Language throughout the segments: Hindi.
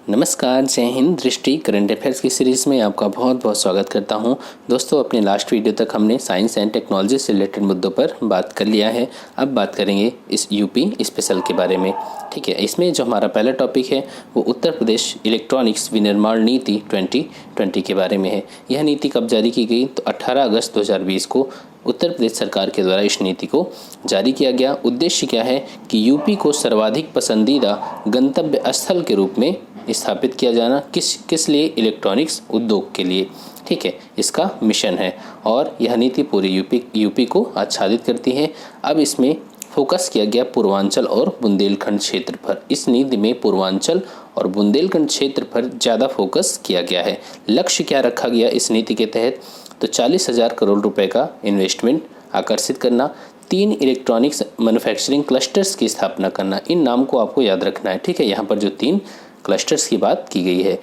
नमस्कार, जय हिंद। दृष्टि करंट अफेयर्स की सीरीज़ में आपका बहुत बहुत स्वागत करता हूं। दोस्तों, अपने लास्ट वीडियो तक हमने साइंस एंड टेक्नोलॉजी से रिलेटेड मुद्दों पर बात कर लिया है। अब बात करेंगे इस यूपी स्पेशल के बारे में। ठीक है, इसमें जो हमारा पहला टॉपिक है वो उत्तर प्रदेश इलेक्ट्रॉनिक्स विनिर्माण नीति 2020 के बारे में है। यह नीति कब जारी की गई? तो 18 अगस्त 2020 को उत्तर प्रदेश सरकार के द्वारा इस नीति को जारी किया गया। उद्देश्य क्या है कि यूपी को सर्वाधिक पसंदीदा गंतव्य स्थल के रूप में स्थापित किया जाना। किस लिए? इलेक्ट्रॉनिक्स उद्योग के लिए। ठीक है, इसका मिशन है और यह नीति पूरे यूपी को आच्छादित करती है। अब इसमें फोकस किया गया पूर्वांचल और बुंदेलखंड क्षेत्र पर। इस नीति में पूर्वांचल और बुंदेलखंड क्षेत्र पर ज़्यादा फोकस किया गया है। लक्ष्य क्या रखा गया इस नीति के तहत? तो 40,000 करोड़ रुपए का इन्वेस्टमेंट आकर्षित करना, 3 इलेक्ट्रॉनिक्स मैन्युफैक्चरिंग क्लस्टर्स की स्थापना करना। इन नाम को आपको याद रखना है। ठीक है, यहाँ पर जो 3 क्लस्टर्स की बात की गई है,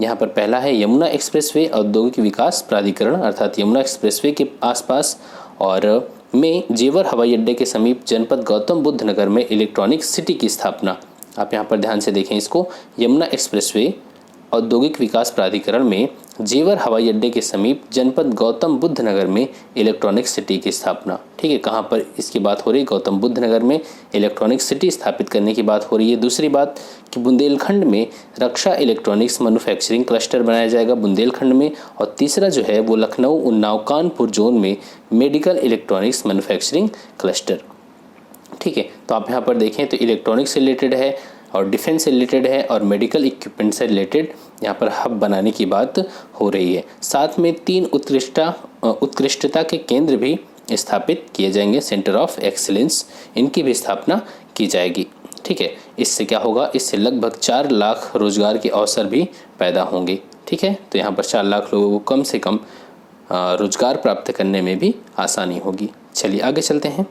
यहाँ पर पहला है यमुना एक्सप्रेसवे औद्योगिक विकास प्राधिकरण, अर्थात यमुना एक्सप्रेसवे के आसपास, और में जेवर हवाई अड्डे के समीप जनपद गौतम बुद्ध नगर में इलेक्ट्रॉनिक सिटी की स्थापना। आप यहाँ पर ध्यान से देखें इसको, यमुना एक्सप्रेसवे औद्योगिक विकास प्राधिकरण में जेवर हवाई अड्डे के समीप जनपद गौतम बुद्ध नगर में इलेक्ट्रॉनिक सिटी की स्थापना। ठीक है, कहाँ पर इसकी बात हो रही है? गौतम बुद्ध नगर में इलेक्ट्रॉनिक सिटी स्थापित करने की बात हो रही है। दूसरी बात कि बुंदेलखंड में रक्षा इलेक्ट्रॉनिक्स मैन्युफैक्चरिंग क्लस्टर बनाया जाएगा बुंदेलखंड में। और तीसरा जो है वो लखनऊ उन्नाव कानपुर जोन में मेडिकल इलेक्ट्रॉनिक्स मैन्युफैक्चरिंग क्लस्टर। ठीक है, तो आप यहाँ पर देखें तो इलेक्ट्रॉनिक्स से रिलेटेड है और डिफेंस से रिलेटेड है और मेडिकल इक्विपमेंट से रिलेटेड यहाँ पर हब बनाने की बात हो रही है। साथ में 3 उत्कृष्टता के केंद्र भी स्थापित किए जाएंगे, सेंटर ऑफ एक्सीलेंस, इनकी भी स्थापना की जाएगी। ठीक है, इससे क्या होगा? इससे लगभग 4 लाख रोजगार के अवसर भी पैदा होंगे। ठीक है, तो यहाँ पर 4 लाख लोगों को कम से कम रोजगार प्राप्त करने में भी आसानी होगी। चलिए आगे चलते हैं।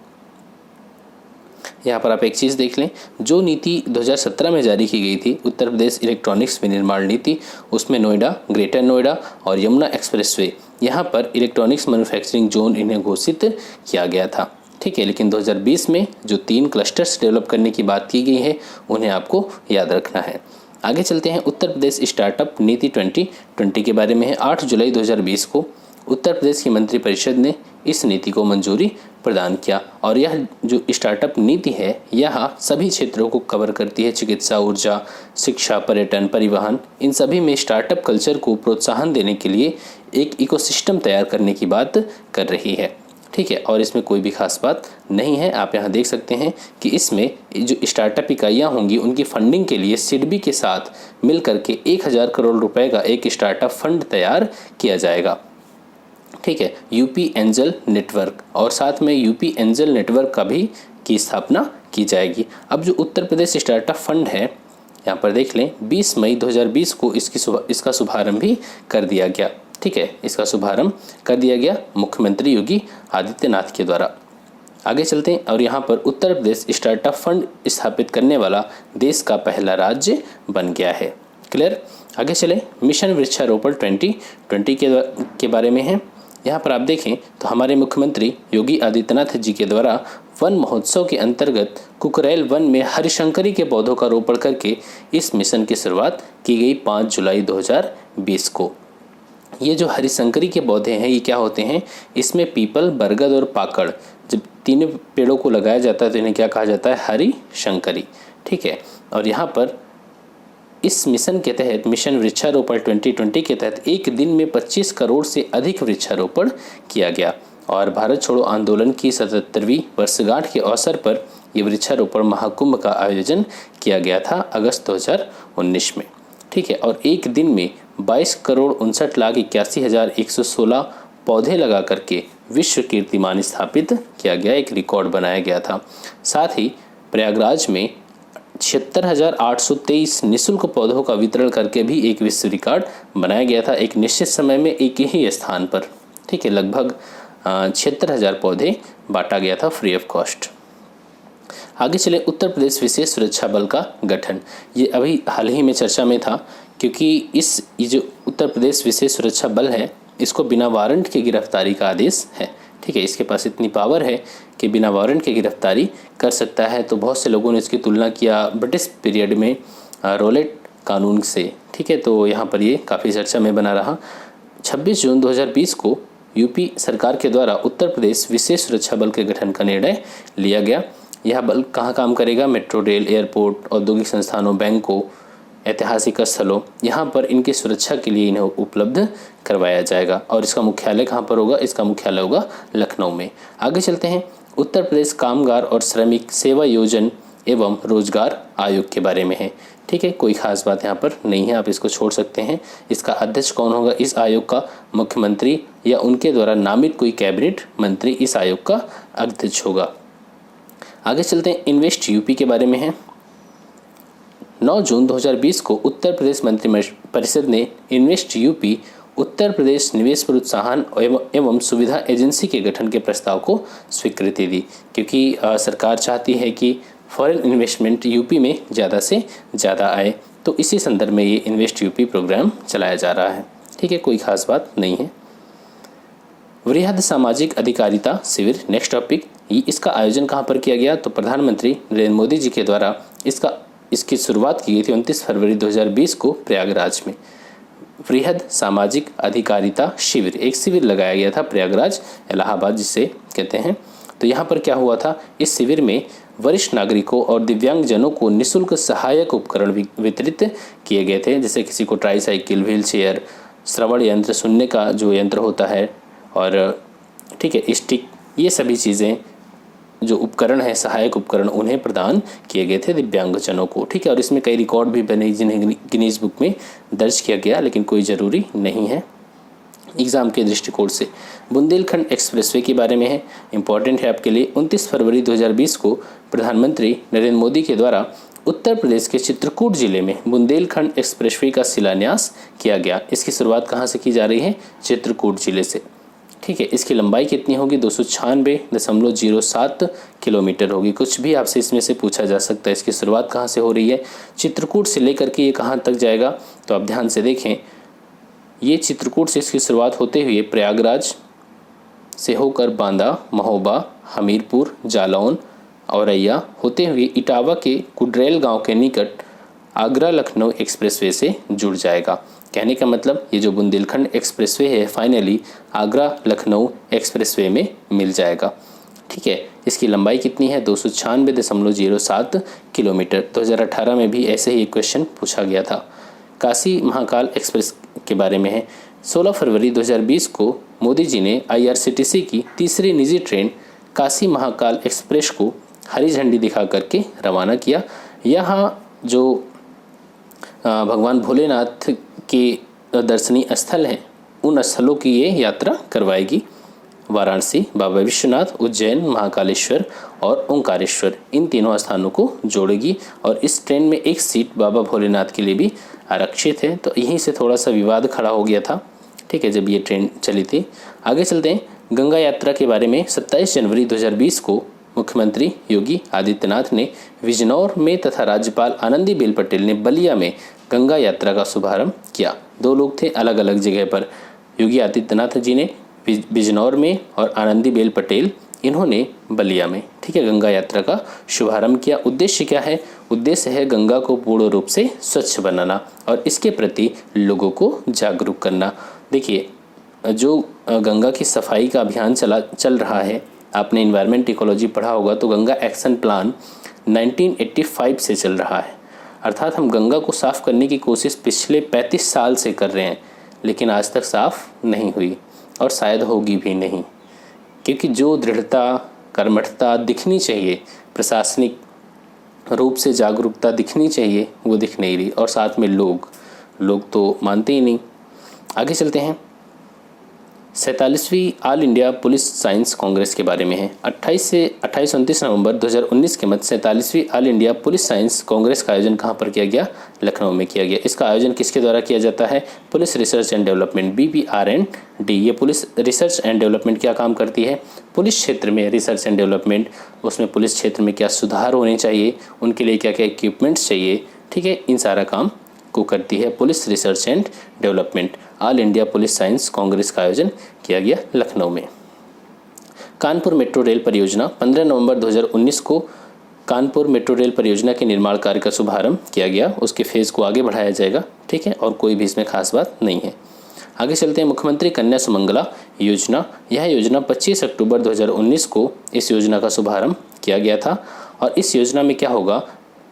यहाँ पर आप एक चीज़ देख लें, जो नीति 2017 में जारी की गई थी, उत्तर प्रदेश इलेक्ट्रॉनिक्स विनिर्माण नीति, उसमें नोएडा, ग्रेटर नोएडा और यमुना एक्सप्रेसवे, यहाँ पर इलेक्ट्रॉनिक्स मैन्युफैक्चरिंग जोन इन्हें घोषित किया गया था। ठीक है, लेकिन 2020 में जो 3 क्लस्टर्स डेवलप करने की बात की गई है उन्हें आपको याद रखना है। आगे चलते हैं। उत्तर प्रदेश स्टार्टअप नीति 2020 के बारे में है। 8 जुलाई 2020 को उत्तर प्रदेश की मंत्रिपरिषद ने इस नीति को मंजूरी प्रदान किया और यह जो स्टार्टअप नीति है यहाँ सभी क्षेत्रों को कवर करती है। चिकित्सा, ऊर्जा, शिक्षा, पर्यटन, परिवहन, इन सभी में स्टार्टअप कल्चर को प्रोत्साहन देने के लिए एक इकोसिस्टम तैयार करने की बात कर रही है। ठीक है, और इसमें कोई भी खास बात नहीं है। आप यहाँ देख सकते हैं कि इसमें जो स्टार्टअप इकाइयाँ होंगी उनकी फंडिंग के लिए सिडबी के साथ मिल करके 1,000 करोड़ रुपए का एक स्टार्टअप फंड तैयार किया जाएगा। ठीक है, यूपी एंजल नेटवर्क, और साथ में यूपी एंजल नेटवर्क का भी की स्थापना की जाएगी। अब जो उत्तर प्रदेश स्टार्टअप फंड है, यहाँ पर देख लें, 20 मई 2020 को इसका शुभारंभ भी कर दिया गया। ठीक है, इसका शुभारंभ कर दिया गया मुख्यमंत्री योगी आदित्यनाथ के द्वारा। आगे चलते हैं और यहाँ पर उत्तर प्रदेश स्टार्टअप फंड स्थापित करने वाला देश का पहला राज्य बन गया है। क्लियर? आगे चलें। मिशन वृक्षारोपण 2020 के बारे में है। यहाँ पर आप देखें तो हमारे मुख्यमंत्री योगी आदित्यनाथ जी के द्वारा वन महोत्सव के अंतर्गत कुकरेल वन में हरिशंकरी के पौधों का रोपण करके इस मिशन की शुरुआत की गई 5 जुलाई 2020 को। ये जो हरिशंकरी के पौधे हैं ये क्या होते हैं? इसमें पीपल, बरगद और पाकड़, जब तीनों पेड़ों को लगाया जाता है तो इन्हें क्या कहा जाता है? हरिशंकरी। ठीक है, और यहाँ पर इस मिशन के तहत, मिशन वृक्षारोपण 2020 के तहत एक दिन में 25 करोड़ से अधिक वृक्षारोपण किया गया और भारत छोड़ो आंदोलन की 77वीं वर्षगांठ के अवसर पर यह वृक्षारोपण महाकुंभ का आयोजन किया गया था अगस्त 2019 में। ठीक है, और एक दिन में 22,59,81,116 पौधे लगा करके विश्व कीर्तिमान स्थापित किया गया, एक रिकॉर्ड बनाया गया था। साथ ही प्रयागराज में 76,823 निःशुल्क पौधों का वितरण करके भी एक विश्व रिकॉर्ड बनाया गया था, एक निश्चित समय में एक ही स्थान पर। ठीक है, लगभग 76,000 पौधे बांटा गया था फ्री ऑफ कॉस्ट। आगे चले। उत्तर प्रदेश विशेष सुरक्षा बल का गठन, ये अभी हाल ही में चर्चा में था क्योंकि ये जो उत्तर प्रदेश विशेष सुरक्षा बल है इसको बिना वारंट के गिरफ्तारी का आदेश है। ठीक है, इसके पास इतनी पावर है कि बिना वारंट के गिरफ्तारी कर सकता है। तो बहुत से लोगों ने इसकी तुलना किया ब्रिटिश पीरियड में रोलेट कानून से। ठीक है, तो यहाँ पर ये काफ़ी चर्चा में बना रहा। 26 जून 2020 को यूपी सरकार के द्वारा उत्तर प्रदेश विशेष सुरक्षा बल के गठन का निर्णय लिया गया। यह बल कहाँ काम करेगा? मेट्रो रेल, एयरपोर्ट, औद्योगिक संस्थानों, बैंकों, ऐतिहासिक स्थलों, यहाँ पर इनकी सुरक्षा के लिए इन्हें उपलब्ध करवाया जाएगा। और इसका मुख्यालय कहाँ पर होगा? इसका मुख्यालय होगा लखनऊ में। आगे चलते हैं, उत्तर प्रदेश कामगार और श्रमिक सेवा योजन एवं रोजगार आयोग के बारे में है। ठीक है, कोई खास बात यहाँ पर नहीं है, आप इसको छोड़ सकते हैं। इसका अध्यक्ष कौन होगा? इस आयोग का मुख्यमंत्री या उनके द्वारा नामित कोई कैबिनेट मंत्री इस आयोग का अध्यक्ष होगा। आगे चलते हैं, इन्वेस्ट यूपी के बारे में है। 9 जून 2020 को उत्तर प्रदेश मंत्रिपरिषद ने इन्वेस्ट यूपी उत्तर प्रदेश निवेश प्रोत्साहन एवं सुविधा एजेंसी के गठन के प्रस्ताव को स्वीकृति दी, क्योंकि सरकार चाहती है कि फॉरेन इन्वेस्टमेंट यूपी में ज़्यादा से ज़्यादा आए, तो इसी संदर्भ में ये इन्वेस्ट यूपी प्रोग्राम चलाया जा रहा है। ठीक है, कोई खास बात नहीं है। वृहद सामाजिक अधिकारिता शिविर, नेक्स्ट टॉपिक, इसका आयोजन कहाँ पर किया गया? तो प्रधानमंत्री नरेंद्र मोदी जी के द्वारा इसकी शुरुआत की गई थी 29 फरवरी 2020 को प्रयागराज में। वृहद सामाजिक अधिकारिता शिविर, एक शिविर लगाया गया था प्रयागराज, इलाहाबाद जिसे कहते हैं। तो यहाँ पर क्या हुआ था? इस शिविर में वरिष्ठ नागरिकों और दिव्यांगजनों को निःशुल्क सहायक उपकरण वितरित किए गए थे, जैसे किसी को ट्राईसाइकिल, व्हील चेयर, श्रवण यंत्र, सुनने का जो यंत्र होता है, और ठीक है स्टिक, ये सभी चीज़ें जो उपकरण है, सहायक उपकरण, उन्हें प्रदान किए गए थे दिव्यांगजनों को। ठीक है, और इसमें कई रिकॉर्ड भी बने जिन्हें गिनीज बुक में दर्ज किया गया, लेकिन कोई ज़रूरी नहीं है एग्ज़ाम के दृष्टिकोण से। बुंदेलखंड एक्सप्रेसवे के बारे में है, इंपॉर्टेंट है आपके लिए। 29 फरवरी 2020 को प्रधानमंत्री नरेंद्र मोदी के द्वारा उत्तर प्रदेश के चित्रकूट जिले में बुंदेलखंड एक्सप्रेसवे का शिलान्यास किया गया। इसकी शुरुआत कहाँ से की जा रही है? चित्रकूट जिले से। ठीक है, इसकी लंबाई कितनी होगी? 296.07 किलोमीटर होगी। कुछ भी आपसे इसमें से पूछा जा सकता है। इसकी शुरुआत कहाँ से हो रही है? चित्रकूट से लेकर के ये कहाँ तक जाएगा? तो आप ध्यान से देखें, ये चित्रकूट से इसकी शुरुआत होते हुए प्रयागराज से होकर बांदा, महोबा, हमीरपुर, जालौन, औरैया होते हुए इटावा के कुडरेल गांव के निकट आगरा लखनऊ एक्सप्रेसवे से जुड़ जाएगा। कहने का मतलब ये जो बुंदेलखंड एक्सप्रेसवे है फाइनली आगरा लखनऊ एक्सप्रेसवे में मिल जाएगा। ठीक है, इसकी लंबाई कितनी है? 296.07 किलोमीटर। 2018 में भी ऐसे ही एक क्वेश्चन पूछा गया था। काशी महाकाल एक्सप्रेस के बारे में है। 16 फरवरी 2020 को मोदी जी ने IRCTC की तीसरी निजी ट्रेन काशी महाकाल एक्सप्रेस को हरी झंडी दिखा करके रवाना किया। यहाँ जो भगवान भोलेनाथ के दर्शनीय स्थल हैं, उन स्थलों की ये यात्रा करवाएगी। वाराणसी, बाबा विश्वनाथ, उज्जैन, महाकालेश्वर और ओंकारेश्वर, इन तीनों स्थानों को जोड़ेगी। और इस ट्रेन में एक सीट बाबा भोलेनाथ के लिए भी आरक्षित है। तो यहीं से थोड़ा सा विवाद खड़ा हो गया था, ठीक है, जब ये ट्रेन चली थी। आगे चलते हैं, गंगा यात्रा के बारे में। 27 जनवरी 2020 को मुख्यमंत्री योगी आदित्यनाथ ने बिजनौर में तथा राज्यपाल आनंदीबेन पटेल ने बलिया में गंगा यात्रा का शुभारंभ किया। दो लोग थे अलग अलग जगह पर, योगी आदित्यनाथ जी ने बिजनौर में और आनंदीबेन पटेल इन्होंने बलिया में, ठीक है, गंगा यात्रा का शुभारंभ किया। उद्देश्य क्या है? उद्देश्य है गंगा को पूर्ण रूप से स्वच्छ बनाना और इसके प्रति लोगों को जागरूक करना। देखिए, जो गंगा की सफाई का अभियान चल रहा है, आपने इन्वायरमेंट इकोलॉजी पढ़ा होगा, तो गंगा एक्शन प्लान 1985 से चल रहा है। अर्थात हम गंगा को साफ़ करने की कोशिश पिछले 35 साल से कर रहे हैं, लेकिन आज तक साफ़ नहीं हुई और शायद होगी भी नहीं, क्योंकि जो दृढ़ता, कर्मठता दिखनी चाहिए, प्रशासनिक रूप से जागरूकता दिखनी चाहिए, वो दिख नहीं रही। और साथ में लोग तो मानते ही नहीं। आगे चलते हैं, 47वीं All India Police Science Congress के बारे में है। 28 से 29 नवंबर 2019 के मध्य 47वीं All India Police Science Congress का आयोजन कहाँ पर किया गया? लखनऊ में किया गया। इसका आयोजन किसके द्वारा किया जाता है? Police research and development, BPR&D। ये पुलिस रिसर्च एंड डेवलपमेंट क्या काम करती है? पुलिस क्षेत्र में रिसर्च एंड डेवलपमेंट, उसमें पुलिस क्षेत्र में क्या सुधार होने चाहिए, उनके लिए क्या क्या इक्विपमेंट्स चाहिए, ठीक है, इन सारा काम को करती है police research and development. All India Police Science Congress का आयोजन किया गया लखनऊ में। कानपुर मेट्रो रेल परियोजना 15 नवंबर 2019 को कानपुर मेट्रो रेल परियोजना के निर्माण कार्य का शुभारंभ किया गया, उसके फेज़ को आगे बढ़ाया जाएगा। ठीक है, और कोई भी इसमें खास बात नहीं है। आगे चलते हैं। मुख्यमंत्री कन्या सुमंगला योजना, यह योजना 25 अक्टूबर 2019 को इस योजना का शुभारंभ किया गया था। और इस योजना में क्या होगा,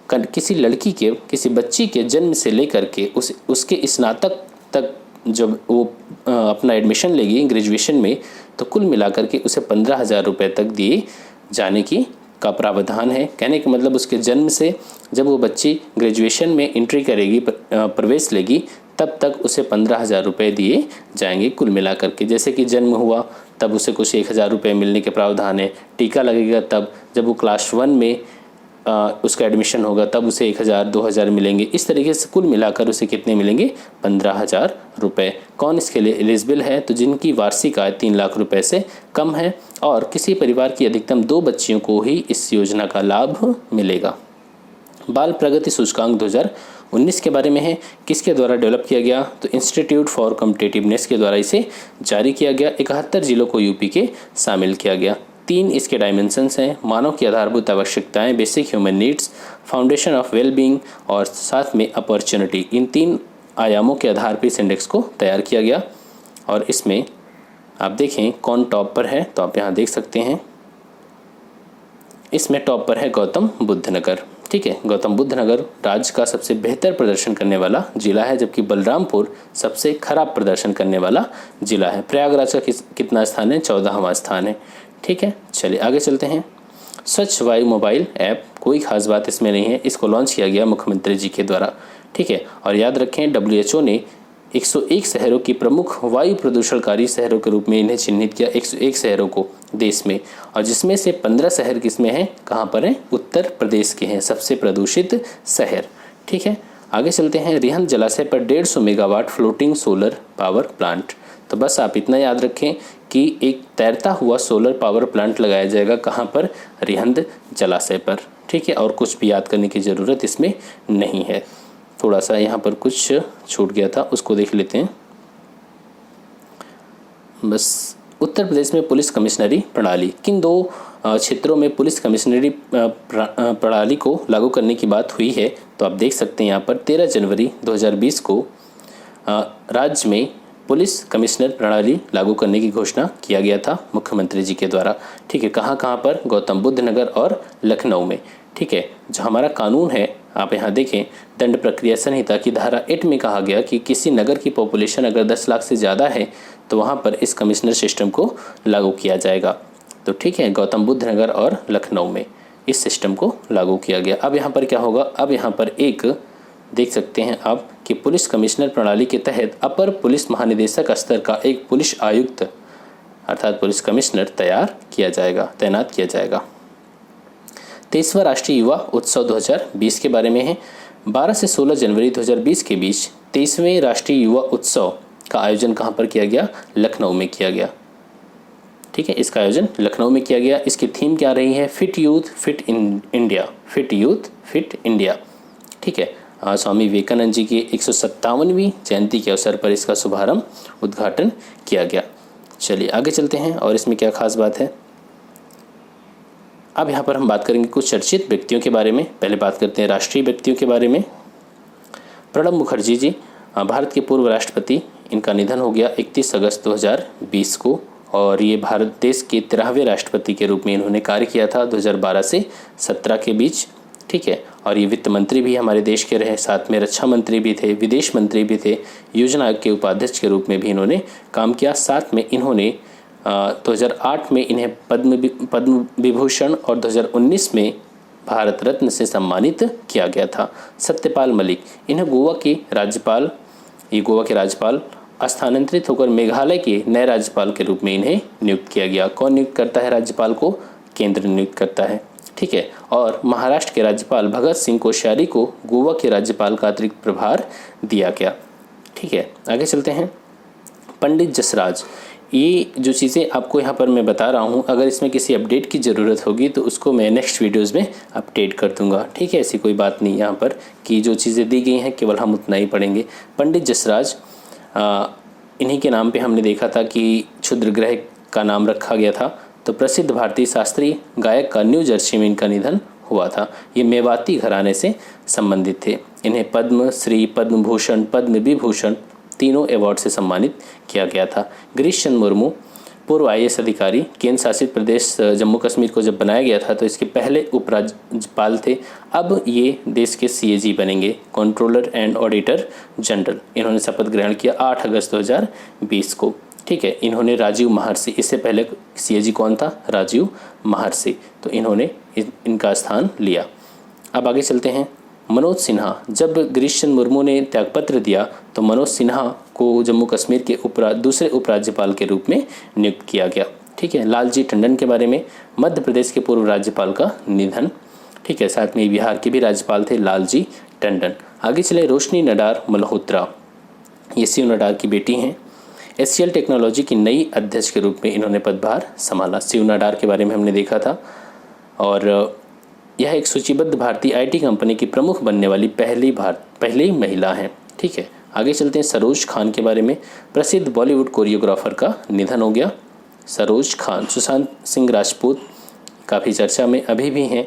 किसी लड़की के, किसी बच्ची के जन्म से लेकर के उसके स्नातक तक जब वो अपना एडमिशन लेगी ग्रेजुएशन में, तो कुल मिलाकर के उसे 15,000 रुपये तक दिए जाने का प्रावधान है। कहने का मतलब उसके जन्म से जब वो बच्ची ग्रेजुएशन में एंट्री करेगी, प्रवेश लेगी, तब तक उसे 15,000 रुपये दिए जाएंगे कुल मिलाकर के। जैसे कि जन्म हुआ तब उसे कुछ 1,000 रुपये मिलने के प्रावधान है। टीका लगेगा तब, जब वो क्लास 1 में उसका एडमिशन होगा तब उसे 1,000 2,000 मिलेंगे। इस तरीके से कुल मिलाकर उसे कितने मिलेंगे, 15,000 रुपये। कौन इसके लिए एलिजिबल है, तो जिनकी वार्षिक आय 3 लाख रुपए से कम है और किसी परिवार की अधिकतम 2 बच्चियों को ही इस योजना का लाभ मिलेगा। बाल प्रगति सूचकांक 2019 के बारे में है, किसके द्वारा डेवलप किया गया, तो इंस्टीट्यूट फॉर कॉम्पिटिटिवनेस के द्वारा इसे जारी किया गया। 71 जिलों को यूपी के शामिल किया गया। 3 इसके डायमेंशंस हैं, मानव की आधारभूत आवश्यकताएं, basic human needs, foundation of wellbeing और साथ में अपॉर्चुनिटी। इन 3 आयामों के आधार पर इस इंडेक्स को तैयार किया गया। और इसमें आप देखें कौन टॉप पर है, तो आप यहाँ देख सकते हैं इसमें टॉप पर है गौतम बुद्ध नगर। ठीक है, गौतम बुद्ध नगर राज्य का सबसे बेहतर प्रदर्शन करने वाला जिला है, जबकि बलरामपुर सबसे खराब प्रदर्शन करने वाला जिला है। प्रयागराज का कितना स्थान है, 14वां स्थान है। ठीक है, चलिए आगे चलते हैं। स्वच्छ वायु मोबाइल ऐप, कोई खास बात इसमें नहीं है, इसको लॉन्च किया गया मुख्यमंत्री जी के द्वारा। ठीक है, और याद रखें WHO ने 101 शहरों की प्रमुख वायु प्रदूषणकारी शहरों के रूप में इन्हें चिन्हित किया, 101 शहरों को देश में, और जिसमें से 15 शहर किसमें हैं, कहाँ पर हैं, उत्तर प्रदेश के हैं सबसे प्रदूषित शहर। ठीक है, आगे चलते हैं। रिहंद जलाशय पर 150 megawatt floating solar power plant. तो बस आप इतना याद रखें कि एक तैरता हुआ सोलर पावर प्लांट लगाया जाएगा, कहाँ पर, रिहंद जलाशय पर। ठीक है, और कुछ भी याद करने की ज़रूरत इसमें नहीं है। थोड़ा सा यहाँ पर कुछ छूट गया था, उसको देख लेते हैं। बस उत्तर प्रदेश में पुलिस कमिश्नरी प्रणाली, किन 2 क्षेत्रों में पुलिस कमिश्नरी प्रणाली को लागू करने की बात हुई है, तो आप देख सकते हैं यहाँ पर 13 जनवरी 2020 को राज्य में पुलिस कमिश्नर प्रणाली लागू करने की घोषणा किया गया था मुख्यमंत्री जी के द्वारा। ठीक है, कहाँ कहाँ पर, गौतम बुद्ध नगर और लखनऊ में। ठीक है, जो हमारा कानून है आप यहाँ देखें, दंड प्रक्रिया संहिता की धारा 8 में कहा गया कि किसी नगर की पॉपुलेशन अगर 10 लाख से ज़्यादा है तो वहाँ पर इस कमिश्नर सिस्टम को लागू किया जाएगा। तो ठीक है, गौतम बुद्ध नगर और लखनऊ में इस सिस्टम को लागू किया गया। अब यहाँ पर क्या होगा, अब यहाँ पर एक देख सकते हैं आप कि पुलिस कमिश्नर प्रणाली के तहत अपर पुलिस महानिदेशक स्तर का एक पुलिस आयुक्त अर्थात पुलिस कमिश्नर तैनात किया जाएगा। 23वां राष्ट्रीय युवा उत्सव 2020 के बारे में है। 12 से 16 जनवरी 2020 के बीच 23वें राष्ट्रीय युवा उत्सव का आयोजन कहाँ पर किया गया, लखनऊ में किया गया। ठीक है, इसका आयोजन लखनऊ में किया गया। इसकी थीम क्या रही है, fit youth fit India, fit youth fit India. ठीक है, स्वामी विवेकानंद जी की 157वीं जयंती के अवसर पर इसका शुभारंभ उद्घाटन किया गया। चलिए आगे चलते हैं, और इसमें क्या खास बात है। अब यहाँ पर हम बात करेंगे कुछ चर्चित व्यक्तियों के बारे में। पहले बात करते हैं राष्ट्रीय व्यक्तियों के बारे में। प्रणब मुखर्जी जी भारत के पूर्व राष्ट्रपति, इनका निधन हो गया 31 अगस्त 2020 को, और ये भारत देश के 13वें राष्ट्रपति के रूप में इन्होंने कार्य किया था 2012 से 17 के बीच। ठीक है, और ये वित्त मंत्री भी हमारे देश के रहे, साथ में रक्षा मंत्री भी थे, विदेश मंत्री भी थे, योजना आयोग के उपाध्यक्ष के रूप में भी इन्होंने काम किया। साथ में इन्होंने 2008 में इन्हें पद्म विभूषण और 2019 में भारत रत्न से सम्मानित किया गया था। सत्यपाल मलिक, इन्हें गोवा के राज्यपाल स्थानांतरित होकर मेघालय के नए राज्यपाल के रूप में इन्हें नियुक्त किया गया। कौन नियुक्त करता है राज्यपाल को, केंद्र नियुक्त करता है। ठीक है, और महाराष्ट्र के राज्यपाल भगत सिंह कोश्यारी को गोवा के राज्यपाल का अतिरिक्त प्रभार दिया गया। ठीक है, आगे चलते हैं। पंडित जसराज, ये जो चीज़ें आपको यहाँ पर मैं बता रहा हूँ, अगर इसमें किसी अपडेट की ज़रूरत होगी तो उसको मैं नेक्स्ट वीडियोज़ में अपडेट कर दूँगा। ठीक है, ऐसी कोई बात नहीं यहाँ पर कि जो चीज़ें दी गई हैं केवल हम उतना ही पढ़ेंगे। पंडित जसराज, इन्हीं के नाम पे हमने देखा था कि क्षुद्रग्रह का नाम रखा गया था। तो प्रसिद्ध भारतीय शास्त्रीय गायक का न्यू जर्सी में इनका निधन हुआ था। ये मेवाती घराने से संबंधित थे। इन्हें पद्म श्री, पद्म भूषण, पद्म विभूषण तीनों अवार्ड से सम्मानित किया गया था। गिरीश चंद्र मुर्मू पूर्व IAS अधिकारी, केंद्र शासित प्रदेश जम्मू कश्मीर को जब बनाया गया था तो इसके पहले उपराज्यपाल थे। अब ये देश के CAG बनेंगे, कंट्रोलर एंड ऑडिटर जनरल। इन्होंने शपथ ग्रहण किया 8 अगस्त 2020 को। ठीक है, इन्होंने राजीव महर्षि, इससे पहले CAG कौन था? राजीव महर्षि, तो इन्होंने इनका स्थान लिया। अब आगे चलते हैं। मनोज सिन्हा, जब गिरीश चंद्र मुर्मू ने त्यागपत्र दिया तो मनोज सिन्हा को जम्मू कश्मीर के दूसरे उपराज्यपाल के रूप में नियुक्त किया गया। ठीक है, लालजी टंडन के बारे में, मध्य प्रदेश के पूर्व राज्यपाल का निधन। ठीक है, साथ में बिहार के भी राज्यपाल थे लालजी टंडन। आगे चले, रोशनी नडार मल्होत्रा, ये शिव नडार की बेटी हैं। HCL टेक्नोलॉजी की नई अध्यक्ष के रूप में इन्होंने पदभार संभाला। शिव नडार के बारे में हमने देखा था। और यह एक सूचीबद्ध भारतीय IT कंपनी की प्रमुख बनने वाली पहली महिला हैं। ठीक है, आगे चलते हैं। सरोज खान के बारे में, प्रसिद्ध बॉलीवुड कोरियोग्राफर का निधन हो गया। सरोज खान, सुशांत सिंह राजपूत काफ़ी चर्चा में अभी भी हैं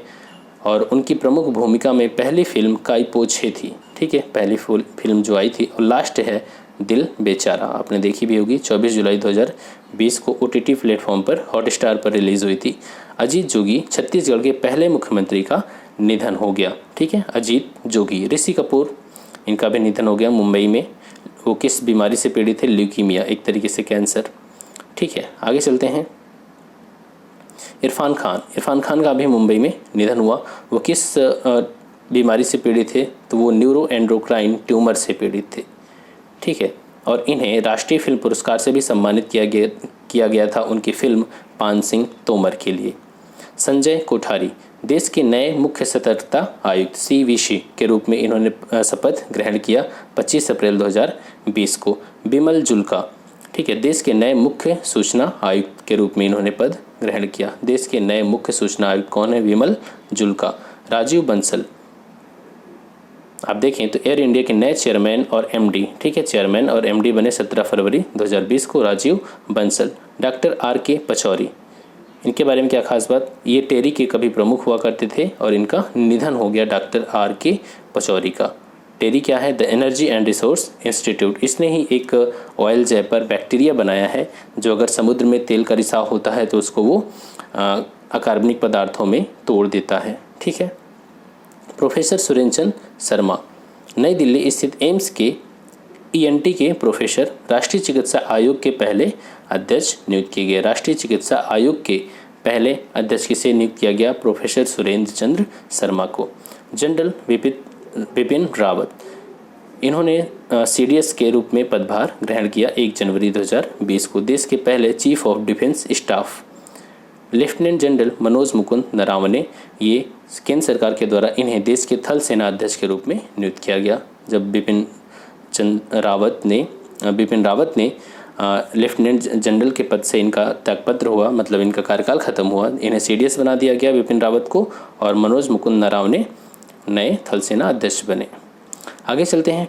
और उनकी प्रमुख भूमिका में पहली फिल्म काई पो छे थी। ठीक है, पहली फिल्म जो आई थी। और लास्ट है दिल बेचारा, आपने देखी भी होगी। 24 जुलाई 2020 को OTT प्लेटफॉर्म पर हॉटस्टार पर रिलीज़ हुई थी। अजीत जोगी, छत्तीसगढ़ के पहले मुख्यमंत्री का निधन हो गया। ठीक है, अजीत जोगी। ऋषि कपूर, इनका भी निधन हो गया मुंबई में। वो किस बीमारी से पीड़ित थे? ल्यूकीमिया, एक तरीके से कैंसर। ठीक है, आगे चलते हैं। इरफान खान का भी मुंबई में निधन हुआ। वो किस बीमारी से पीड़ित थे? तो वो न्यूरो एंडोक्राइन ट्यूमर से पीड़ित थे। ठीक है, और इन्हें राष्ट्रीय फिल्म पुरस्कार से भी सम्मानित किया गया था उनकी फिल्म पान सिंह तोमर के लिए। संजय कोठारी, देश के नए मुख्य सतर्कता आयुक्त CVC के रूप में इन्होंने शपथ ग्रहण किया 25 अप्रैल 2020 को। बिमल जुल्का, ठीक है, देश के नए मुख्य सूचना आयुक्त के रूप में इन्होंने पद ग्रहण किया। देश के नए मुख्य सूचना आयुक्त कौन है? विमल जुल्का। राजीव बंसल, आप देखें तो एयर इंडिया के नए चेयरमैन और MD, ठीक है, चेयरमैन और MD बने 17 फरवरी 2020 को, राजीव बंसल। डॉक्टर RK पचौरी, इनके बारे में क्या खास बात? ये टेरी के कभी प्रमुख हुआ करते थे और इनका निधन हो गया डॉक्टर RK पचौरी का। टेरी क्या है? The energy and resource institute. इसने ही एक ऑयल जैपर बैक्टीरिया बनाया है जो अगर समुद्र में तेल का रिसाव होता है तो उसको वो अकार्बनिक पदार्थों में तोड़ देता है। ठीक है। प्रोफेसर सुरेंद्र चंद्र शर्मा, नई दिल्ली स्थित एम्स के ENT के प्रोफेसर, राष्ट्रीय चिकित्सा आयोग के पहले अध्यक्ष नियुक्त किए गए। राष्ट्रीय चिकित्सा आयोग के पहले अध्यक्ष किसे नियुक्त किया गया? प्रोफेसर सुरेंद्र चंद्र शर्मा को। जनरल बिपिन रावत, इन्होंने CDS के रूप में पदभार ग्रहण किया 1 जनवरी 2020 को। देश के पहले chief of defence staff. Lieutenant general Manoj Mukund Naravane, ये केंद्र सरकार के द्वारा इन्हें देश के थल सेना अध्यक्ष के रूप में नियुक्त किया गया। जब बिपिन रावत ने लेफ्टिनेंट जनरल के पद से इनका त्यागपत्र हुआ, मतलब इनका कार्यकाल खत्म हुआ, इन्हें CDS बना दिया गया बिपिन रावत को, और मनोज मुकुंद नरावने नए थल सेना अध्यक्ष बने। आगे चलते हैं।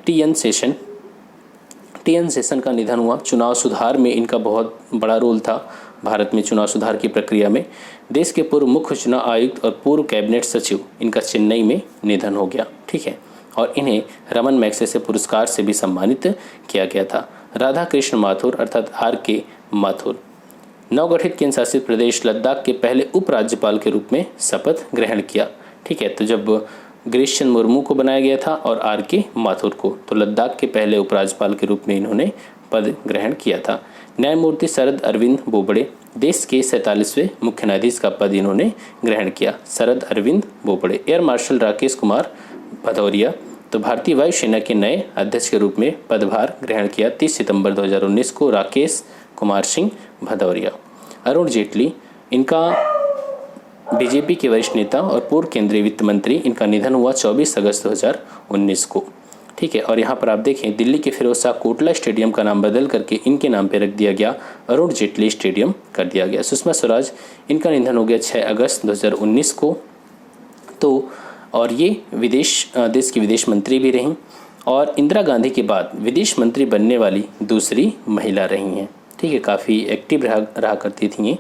TN शेषन का निधन हुआ। चुनाव सुधार में इनका बहुत बड़ा रोल था भारत में चुनाव सुधार की प्रक्रिया में। देश के पूर्व मुख्य चुनाव आयुक्त और पूर्व कैबिनेट सचिव, इनका चेन्नई में निधन हो गया। ठीक है, और इन्हें रमन मैग्सेसे पुरस्कार से भी सम्मानित किया गया था। राधा कृष्ण माथुर अर्थात RK माथुर, नवगठित केंद्र शासित प्रदेश लद्दाख के पहले उपराज्यपाल के रूप में शपथ ग्रहण किया। ठीक है, तो जब गिरीश चंद्र मुर्मू को बनाया गया था और RK माथुर को, तो लद्दाख के पहले उपराज्यपाल के रूप में इन्होंने पद ग्रहण किया था। न्यायमूर्ति शरद अरविंद बोबड़े, देश के 47वें मुख्य न्यायाधीश का पद इन्होंने ग्रहण किया। शरद अरविंद बोबड़े। एयर मार्शल राकेश कुमार भदौरिया, तो भारतीय वायुसेना के नए अध्यक्ष के रूप में पदभार ग्रहण किया 30 सितंबर 2019 को। राकेश कुमार सिंह भदौरिया। अरुण जेटली, इनका BJP के वरिष्ठ नेता और पूर्व केंद्रीय वित्त मंत्री, इनका निधन हुआ 24 अगस्त 2019 को। ठीक है, और यहाँ पर आप देखें दिल्ली के फिरोज शाह कोटला स्टेडियम का नाम बदल करके इनके नाम पर रख दिया गया, अरुण जेटली स्टेडियम कर दिया गया। सुषमा स्वराज, इनका निधन हो गया 6 अगस्त 2019 को। तो और ये देश की विदेश मंत्री भी रहीं और इंदिरा गांधी के बाद विदेश मंत्री बनने वाली दूसरी महिला रही हैं। ठीक है, काफ़ी एक्टिव रहा करती थी ये।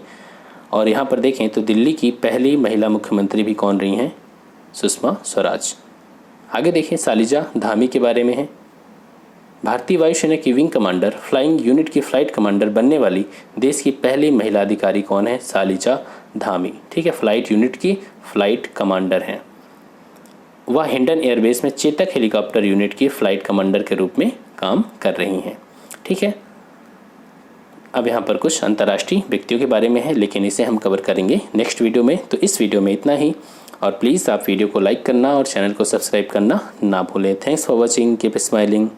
और यहाँ पर देखें तो दिल्ली की पहली महिला मुख्यमंत्री भी कौन रही हैं? सुषमा स्वराज। आगे देखिए सालिजा धामी के बारे में है। भारतीय वायुसेना की विंग कमांडर फ्लाइंग यूनिट की फ्लाइट कमांडर बनने वाली देश की पहली महिला अधिकारी कौन है? सालिजा धामी। ठीक है, फ्लाइट यूनिट की फ्लाइट कमांडर हैं। वह हिंडन एयरबेस में चेतक हेलीकॉप्टर यूनिट की फ्लाइट कमांडर के रूप में काम कर रही हैं। ठीक है, अब यहाँ पर कुछ अंतर्राष्ट्रीय व्यक्तियों के बारे में है, लेकिन इसे हम कवर करेंगे नेक्स्ट वीडियो में। तो इस वीडियो में इतना ही, और प्लीज़ आप वीडियो को लाइक करना और चैनल को सब्सक्राइब करना ना भूलें। Thanks for watching, keep smiling.